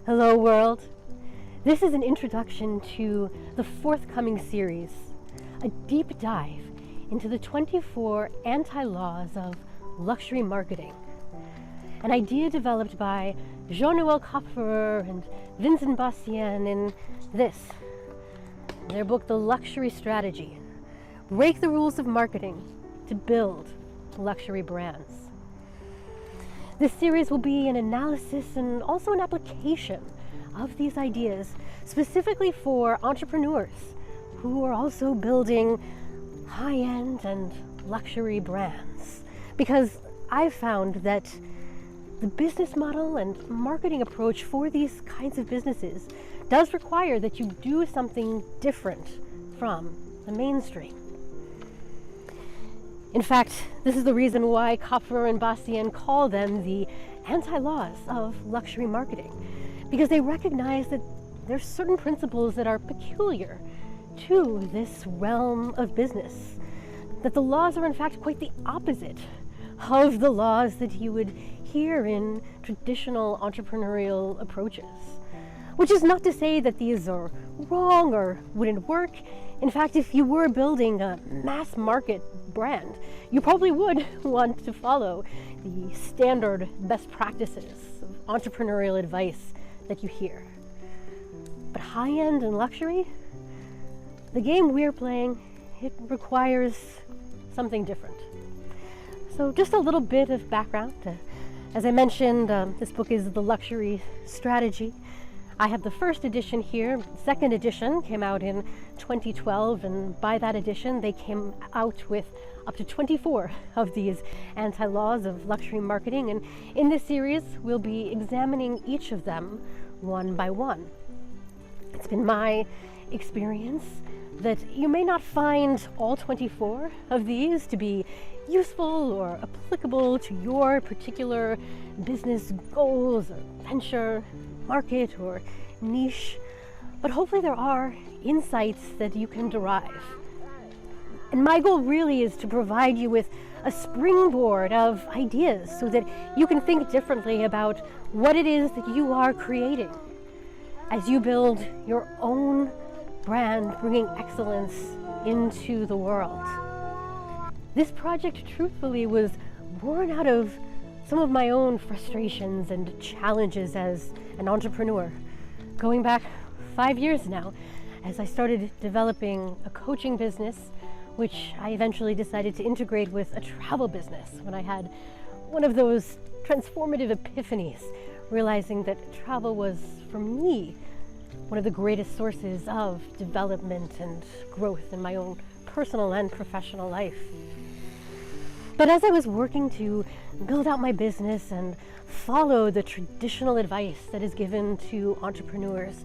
Hello world! This is an introduction to the forthcoming series, a deep dive into the 24 anti-laws of luxury marketing, an idea developed by Jean-Noël Kapferer and Vincent Bastien in their book, The Luxury Strategy: Break the Rules of Marketing to Build Luxury Brands. This series will be an analysis and also an application of these ideas specifically for entrepreneurs who are also building high-end and luxury brands. Because I've found that the business model and marketing approach for these kinds of businesses does require that you do something different from the mainstream. In fact, this is the reason why Kapferer and Bastien call them the anti-laws of luxury marketing, because they recognize that there are certain principles that are peculiar to this realm of business, that the laws are in fact quite the opposite of the laws that you would hear in traditional entrepreneurial approaches. Which is not to say that these are wrong or wouldn't work. In fact, if you were building a mass market brand, you probably would want to follow the standard best practices of entrepreneurial advice that you hear. But high-end and luxury, the game we're playing, it requires something different. So just a little bit of background. As I mentioned, this book is The Luxury Strategy. I have the first edition here. Second edition came out in 2012, and by that edition they came out with up to 24 of these anti-laws of luxury marketing, and in this series we'll be examining each of them one by one. It's been my experience that you may not find all 24 of these to be useful or applicable to your particular business goals or venture, market, or niche, but hopefully there are insights that you can derive. And my goal really is to provide you with a springboard of ideas so that you can think differently about what it is that you are creating as you build your own brand, bringing excellence into the world. This project, truthfully, was born out of some of my own frustrations and challenges as an entrepreneur. Going back 5 years now, as I started developing a coaching business, which I eventually decided to integrate with a travel business when I had one of those transformative epiphanies, realizing that travel was, for me, one of the greatest sources of development and growth in my own personal and professional life. But as I was working to build out my business and follow the traditional advice that is given to entrepreneurs,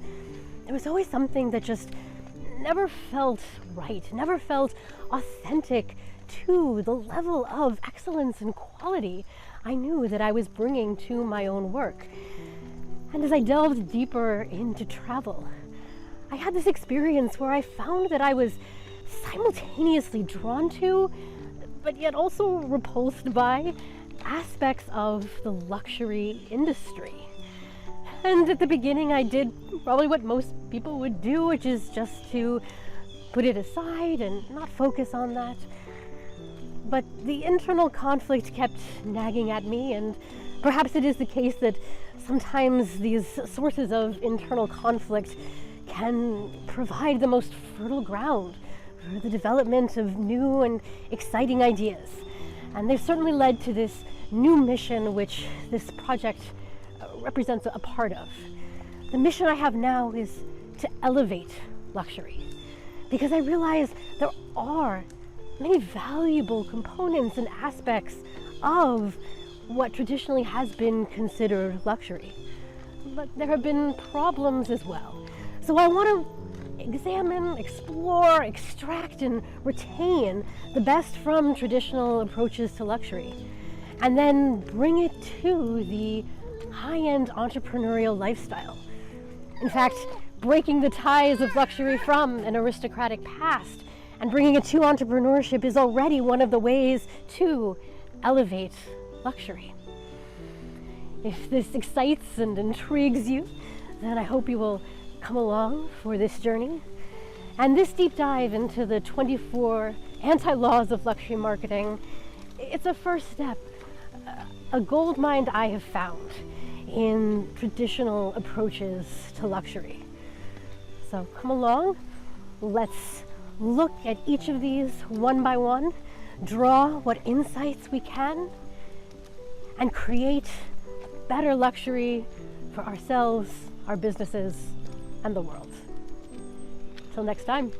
there was always something that just never felt right, never felt authentic to the level of excellence and quality I knew that I was bringing to my own work. And as I delved deeper into travel, I had this experience where I found that I was simultaneously drawn to, but yet also repulsed by, aspects of the luxury industry. And at the beginning I did probably what most people would do, which is just to put it aside and not focus on that. But the internal conflict kept nagging at me, and perhaps it is the case that sometimes these sources of internal conflict can provide the most fertile ground for the development of new and exciting ideas. And they've certainly led to this new mission which this project represents a part of. The mission I have now is to elevate luxury, because I realize there are many valuable components and aspects of what traditionally has been considered luxury. But there have been problems as well. So I want to examine, explore, extract, and retain the best from traditional approaches to luxury, and then bring it to the high-end entrepreneurial lifestyle. In fact, breaking the ties of luxury from an aristocratic past and bringing it to entrepreneurship is already one of the ways to elevate luxury. If this excites and intrigues you, then I hope you will come along for this journey. And this deep dive into the 24 anti-laws of luxury marketing, it's a first step, a gold mine I have found in traditional approaches to luxury. So come along, let's look at each of these one by one, draw what insights we can, and create better luxury for ourselves, our businesses, and the world. Till next time.